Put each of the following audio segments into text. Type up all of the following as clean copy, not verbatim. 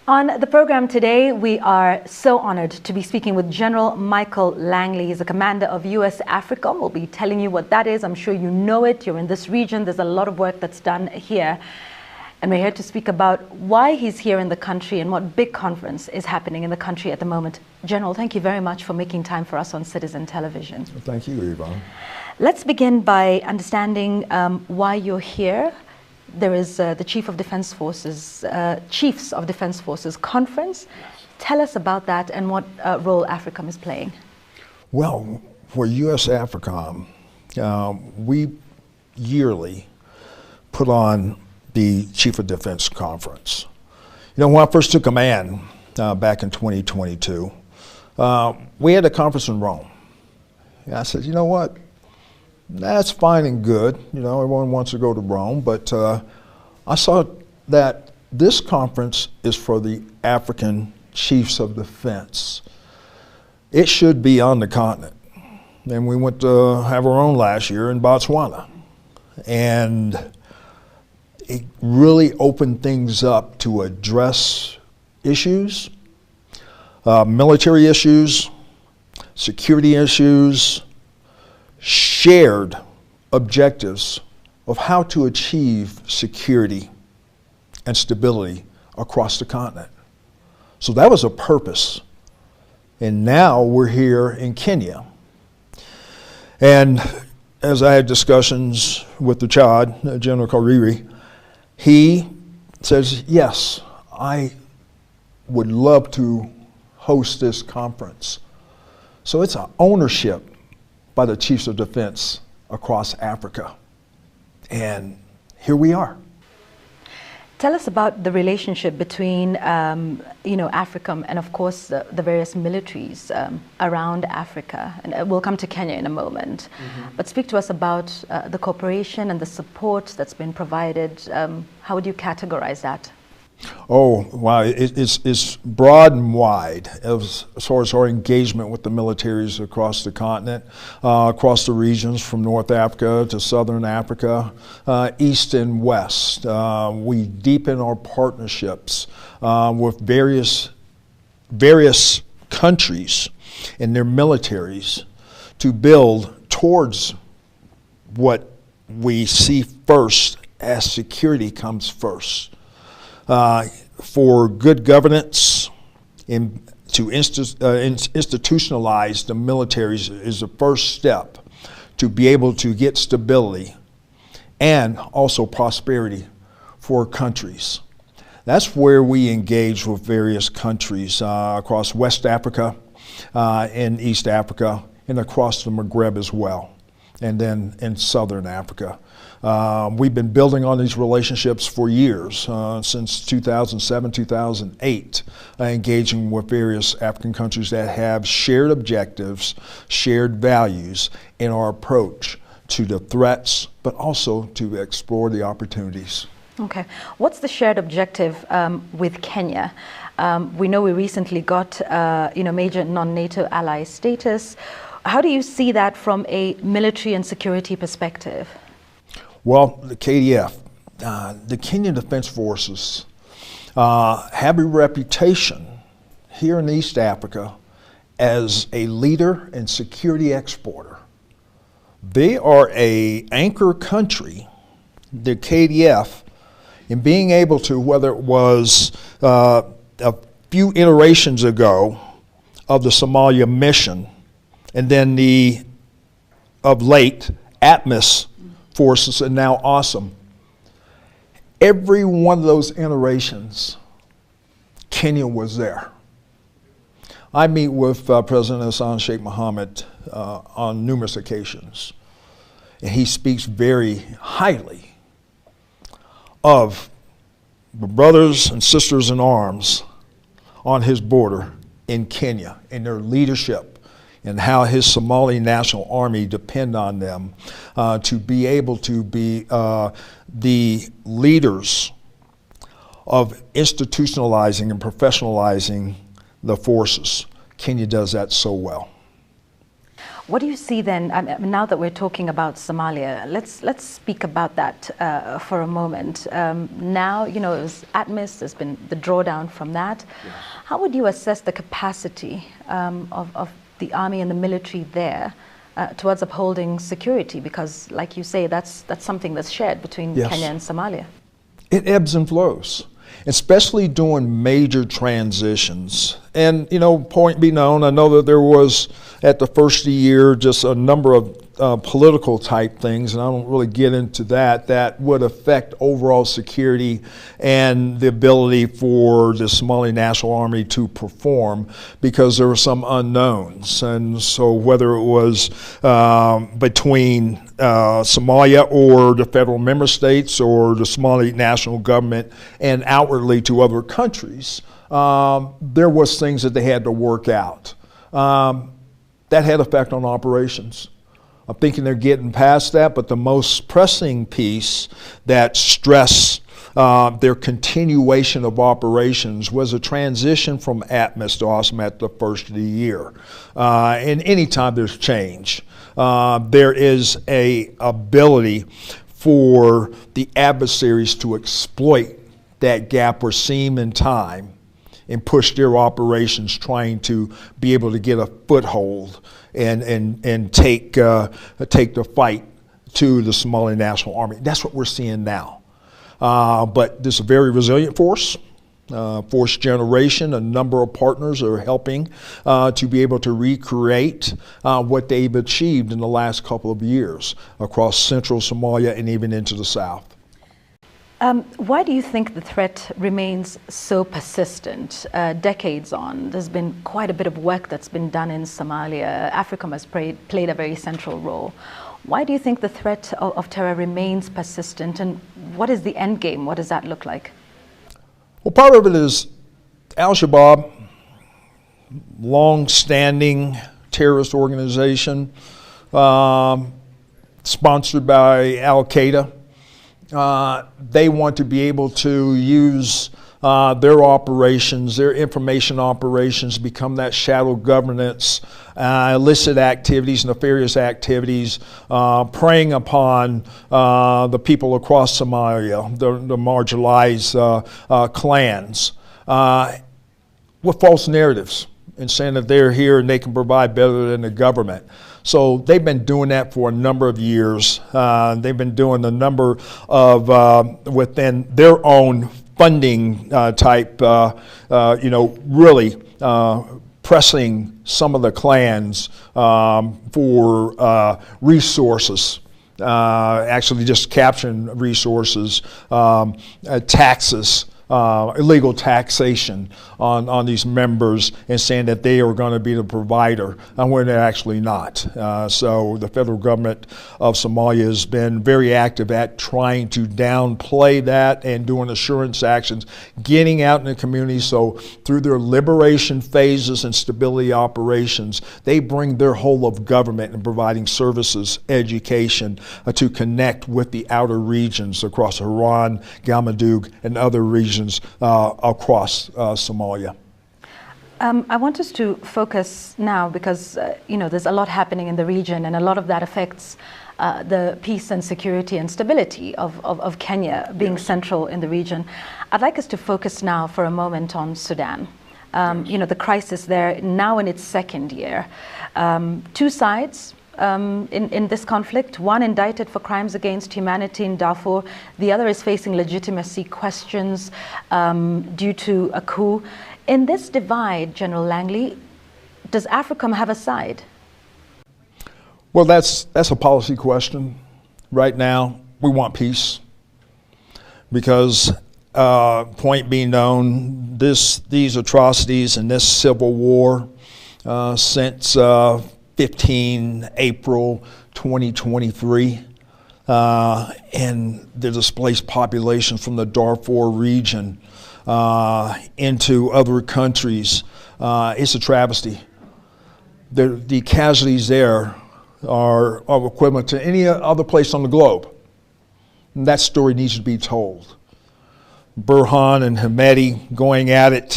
On the program today, we are so honored to be speaking with General Michael Langley. He's a commander of U.S. AFRICOM. We'll be telling you what that is. I'm sure you know it. You're in this region. There's a lot of work that's done here. And we're here to speak about why he's here in the country and what big conference is happening in the country at the moment. General, thank you very much for making time for us on Citizen Television. Thank you, Ibrahim. Let's begin by understanding why you're here. There is the Chiefs of Defense Forces conference. Tell us about that and what role AFRICOM is playing. Well, for U.S. AFRICOM, we yearly put on the Chief of Defense Conference. You know, when I first took command back in 2022, we had a conference in Rome. And I said, you know what? That's fine and good. You know, everyone wants to go to Rome, but I saw that this conference is for the African Chiefs of Defense. It should be on the continent. And we went to have our own last year in Botswana. And it really opened things up to address issues, military issues, security issues, shared objectives of how to achieve security and stability across the continent. So that was a purpose. And now we're here in Kenya. And as I had discussions with the Chad, General Traoré, he says, yes, I would love to host this conference. So it's an ownership by the Chiefs of Defense across Africa. And here we are. Tell us about the relationship between, AFRICOM and, of course, the various militaries around Africa. And we'll come to Kenya in a moment. Mm-hmm. But speak to us about the cooperation and the support that's been provided. How would you categorize that? Oh, wow. It's broad and wide as far as our engagement with the militaries across the continent, across the regions from North Africa to Southern Africa, East and West. We deepen our partnerships with various countries and their militaries to build towards what we see first as security comes first. For good governance and to institutionalize the militaries is the first step to be able to get stability and also prosperity for countries. That's where we engage with various countries across West Africa and East Africa and across the Maghreb as well, and then in Southern Africa. We've been building on these relationships for years, since 2007, 2008, engaging with various African countries that have shared objectives, shared values in our approach to the threats, but also to explore the opportunities. Okay. What's the shared objective with Kenya? We know we recently got major non-NATO ally status. How do you see that from a military and security perspective? Well, the KDF, the Kenyan Defense Forces, have a reputation here in East Africa as a leader and security exporter. They are an anchor country, the KDF, in being able to, whether it was a few iterations ago of the Somalia mission, and then of late, ATMIS forces, and now awesome. Every one of those iterations, Kenya was there. I meet with President Hassan Sheikh Mohammed on numerous occasions, and he speaks very highly of the brothers and sisters in arms on his border in Kenya and their leadership, and how his Somali National Army depend on them to be able to be the leaders of institutionalizing and professionalizing the forces. Kenya does that so well. What do you see then, now that we're talking about Somalia, let's speak about that for a moment. Now, it was ATMIS, there's been the drawdown from that. Yes. How would you assess the capacity of the army and the military there towards upholding security? Because, like you say, that's something that's shared between yes. Kenya and Somalia. It ebbs and flows, especially during major transitions. And, point be known, I know that there was, at the first of the year, just a number of political type things, and I don't really get into that would affect overall security and the ability for the Somali National Army to perform, because there were some unknowns. And so whether it was between Somalia or the federal member states or the Somali national government and outwardly to other countries, there was things that they had to work out. That had effect on operations. I'm thinking they're getting past that, but the most pressing piece that stressed their continuation of operations was a transition from ATMIS to AWESOM at the first of the year. And anytime there's change, there is a ability for the adversaries to exploit that gap or seam in time and push their operations, trying to be able to get a foothold and take the fight to the Somali National Army. That's what we're seeing now. But this is a very resilient force, force generation. A number of partners are helping to be able to recreate what they've achieved in the last couple of years across central Somalia and even into the south. Why do you think the threat remains so persistent decades on? There's been quite a bit of work that's been done in Somalia. AFRICOM has played a very central role. Why do you think the threat of terror remains persistent, and what is the end game? What does that look like? Well, part of it is Al-Shabaab, long-standing terrorist organization, sponsored by Al-Qaeda. They want to be able to use their operations, their information operations, become that shadow governance, illicit activities, nefarious activities, preying upon the people across Somalia, the marginalized clans, with false narratives and saying that they're here and they can provide better than the government. So they've been doing that for a number of years. They've been doing a number of, within their own funding type, really pressing some of the clans for resources, actually just capturing resources, taxes, illegal taxation on these members, and saying that they are going to be the provider when they're actually not. So the federal government of Somalia has been very active at trying to downplay that and doing assurance actions, getting out in the community. So through their liberation phases and stability operations, they bring their whole of government in providing services, education, to connect with the outer regions across Haran, Galmudug, and other regions across Somalia. I want us to focus now because there's a lot happening in the region, and a lot of that affects the peace and security and stability of Kenya being yes. central in the region. I'd like us to focus now for a moment on Sudan. Yes. The crisis there now in its second year. Two sides in this conflict, one indicted for crimes against humanity in Darfur, the other is facing legitimacy questions due to a coup. In this divide, General Langley, does AFRICOM have a side? Well, that's a policy question. Right now, we want peace because, point being known, these atrocities and this civil war since 15 April 2023, and the displaced population from the Darfur region into other countries, it's a travesty. The casualties there are equivalent to any other place on the globe. And that story needs to be told. Burhan and Hamedi going at it,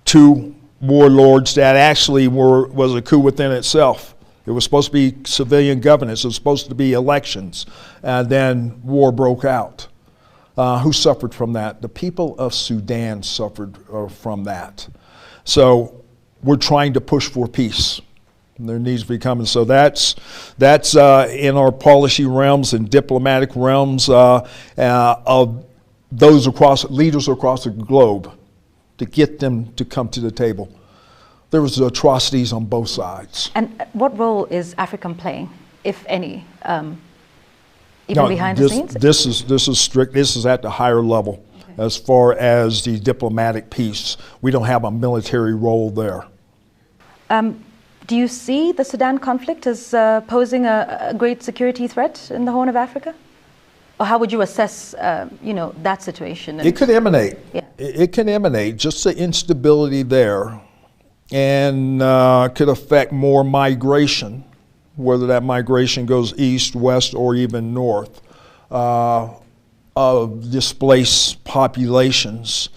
two warlords that actually was a coup within itself. It was supposed to be civilian governance. It was supposed to be elections. And then war broke out. Who suffered from that? The people of Sudan suffered from that. So we're trying to push for peace. There needs to be coming. So that's in our policy realms and diplomatic realms of those leaders across the globe, to get them to come to the table. There was atrocities on both sides. And what role is AFRICOM playing, if any, even behind the scenes? This is strict. This is at the higher level. Okay. As far as the diplomatic piece, we don't have a military role there. Do you see the Sudan conflict as posing a great security threat in the Horn of Africa? Or how would you assess, that situation? It could emanate. Yeah. It can emanate, just the instability there, and could affect more migration, whether that migration goes east, west, or even north, of displaced populations,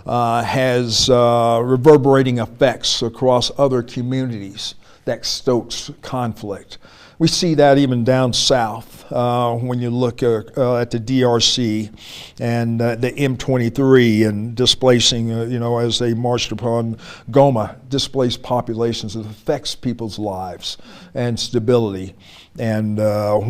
has reverberating effects across other communities that stokes conflict. We see that even down south when you look at the DRC and the M23 and displacing, as they marched upon Goma, displaced populations. It affects people's lives and stability. And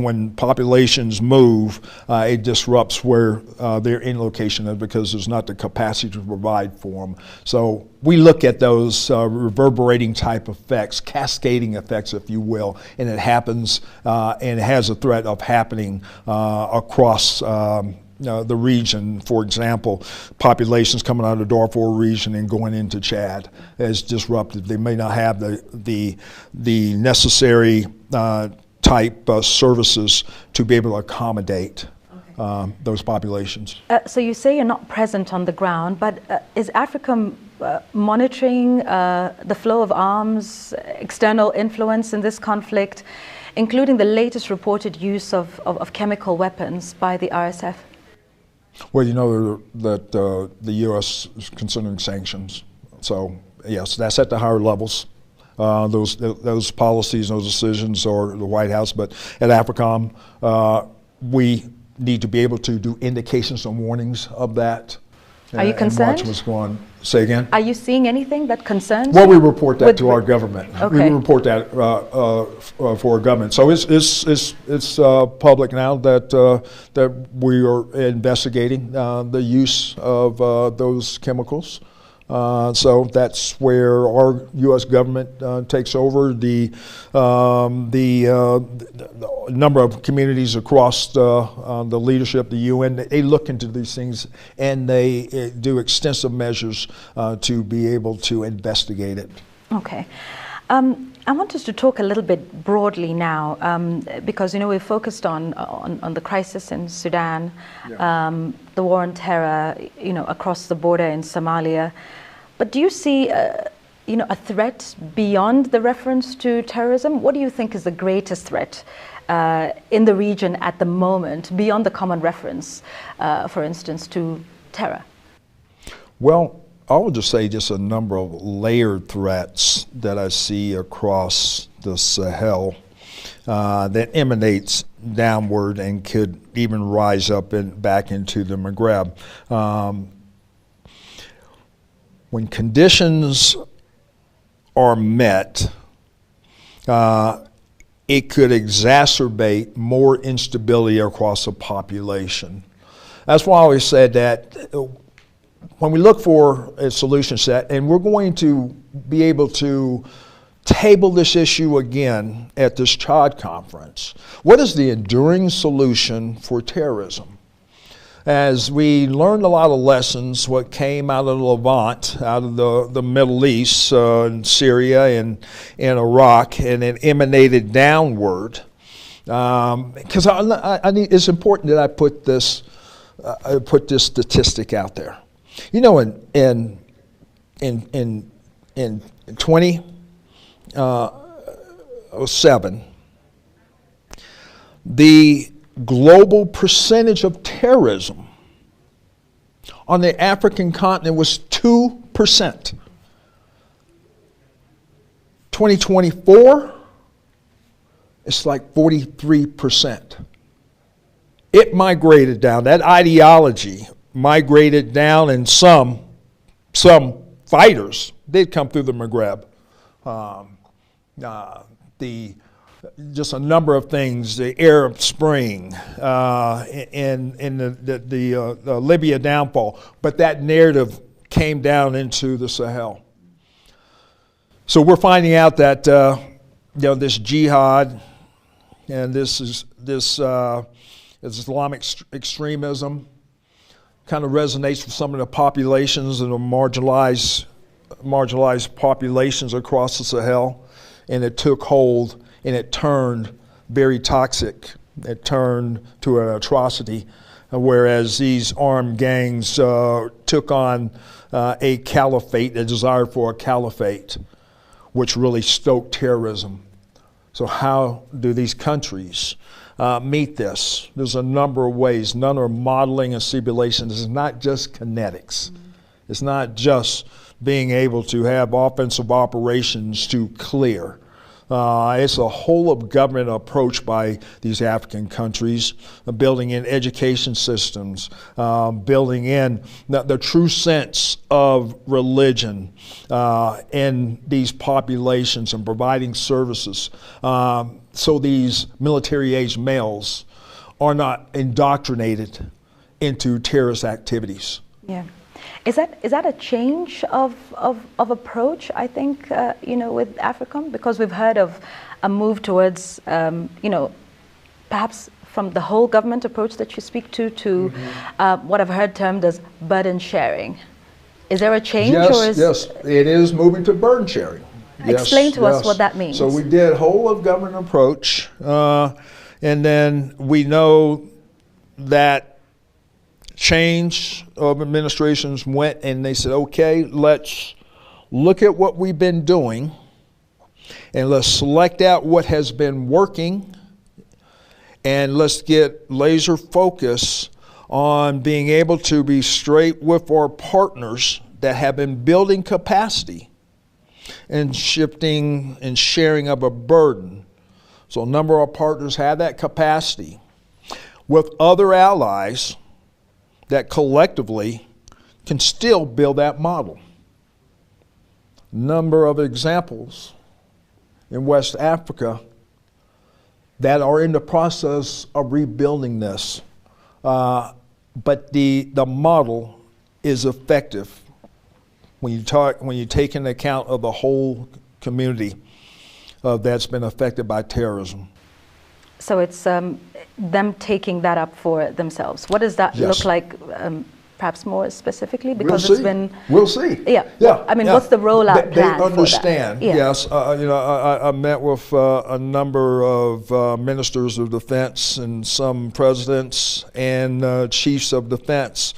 when populations move, it disrupts where their in location is, because there's not the capacity to provide for them. So we look at those reverberating type effects, cascading effects, if you will, and it happens and it has a threat of happening across the region. For example, populations coming out of the Darfur region and going into Chad is disrupted. They may not have the necessary type services to be able to accommodate those populations. So you say you're not present on the ground, but is AFRICOM monitoring the flow of arms, external influence in this conflict, including the latest reported use of chemical weapons by the RSF? Well, you know that the U.S. is considering sanctions. So yes, that's at the higher levels. Those policies, those decisions are the White House, but at AFRICOM, we need to be able to do indications and warnings of that. Are you concerned? And watch what's going on. Say again? Are you seeing anything that concerns Well, you? we report that to our government. Okay. We report that for our government. So it's public now that we are investigating the use of those chemicals. So that's where our U.S. government takes over. The number of communities across the leadership, the UN, they look into these things, and they do extensive measures to be able to investigate it. Okay. I want us to talk a little bit broadly now, because we've focused on the crisis in Sudan, yeah. The war on terror, across the border in Somalia. But do you see, a threat beyond the reference to terrorism? What do you think is the greatest threat in the region at the moment, beyond the common reference, for instance, to terror? Well, I would just say just a number of layered threats that I see across the Sahel that emanates downward and could even rise up and back into the Maghreb. When conditions are met, it could exacerbate more instability across the population. That's why I always said that when we look for a solution set, and we're going to be able to table this issue again at this Chad conference, what is the enduring solution for terrorism? As we learned a lot of lessons, what came out of the Levant, out of the Middle East, and Syria and Iraq, and it emanated downward. Because it's important that I put this statistic out there. In 2007, the global percentage of terrorism on the African continent was 2%. 2024, it's like 43%. It migrated down. That ideology migrated down, and some fighters did come through the Maghreb. Just a number of things, the Arab Spring, and the Libya downfall, but that narrative came down into the Sahel. So we're finding out that this jihad and this Islamic extremism kind of resonates with some of the populations and the marginalized populations across the Sahel, and it took hold and it turned very toxic. It turned to an atrocity, whereas these armed gangs took on a caliphate, a desire for a caliphate, which really stoked terrorism. So how do these countries meet this? There's a number of ways. None are modeling a simulation. This is not just kinetics. It's not just being able to have offensive operations to clear. It's a whole of government approach by these African countries, building in education systems, building in the true sense of religion in these populations, and providing services so these military-aged males are not indoctrinated into terrorist activities. Yeah. Is that a change of approach, I think, with AFRICOM? Because we've heard of a move towards, perhaps from the whole government approach that you speak to what I've heard termed as burden sharing. Is there a change? Yes, it is moving to burden sharing. Explain to us what that means. So we did whole of government approach, and then we know that change of administrations went and they said, okay, let's look at what we've been doing and let's select out what has been working, and let's get laser focus on being able to be straight with our partners that have been building capacity and shifting and sharing of a burden. So a number of our partners have that capacity with other allies that collectively can still build that model. Number of examples in West Africa that are in the process of rebuilding this. But the model is effective when you take into account of the whole community that's been affected by terrorism. So it's them taking that up for themselves. What does that look like, perhaps more specifically? Because we'll see. Yeah. I mean, what's the rollout plan? They understand. For that? Yeah. Yes. I met with a number of ministers of defense and some presidents and chiefs of defense,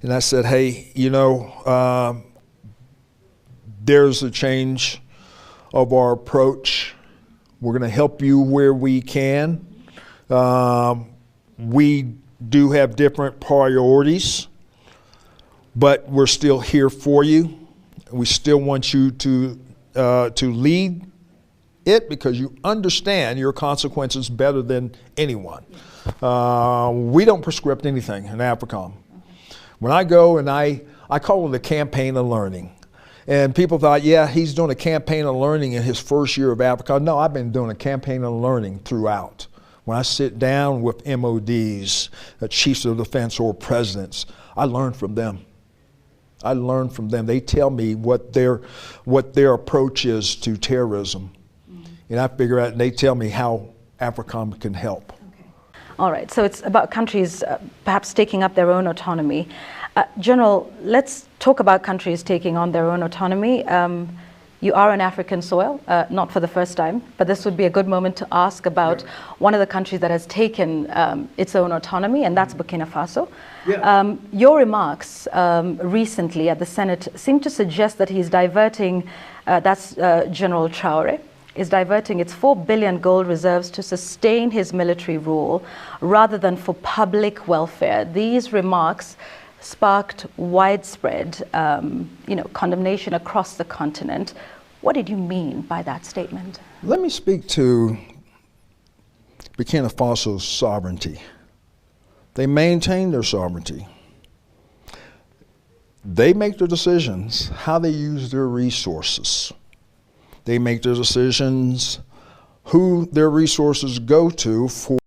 and I said, hey, there's a change of our approach. We're going to help you where we can. We do have different priorities, but we're still here for you. We still want you to lead it because you understand your consequences better than anyone. We don't prescript anything in AFRICOM. When I go and I call it a campaign of learning. And people thought, yeah, he's doing a campaign of learning in his first year of AFRICOM. No, I've been doing a campaign of learning throughout. When I sit down with MODs, chiefs of defense or presidents, I learn from them. I learn from them. They tell me what their approach is to terrorism. And I figure out, and they tell me how AFRICOM can help. Okay. All right, so it's about countries perhaps taking up their own autonomy. General, let's talk about countries taking on their own autonomy. You are on African soil, not for the first time, but this would be a good moment to ask about one of the countries that has taken its own autonomy, and that's Burkina Faso. Yeah. Your remarks recently at the Senate seem to suggest that he's diverting, General Traoré, is diverting its 4 billion gold reserves to sustain his military rule rather than for public welfare. These remarks sparked widespread condemnation across the continent. What did you mean by that statement? Let me speak to Burkina Faso's sovereignty. They maintain their sovereignty. They make their decisions how they use their resources. They make their decisions who their resources go to for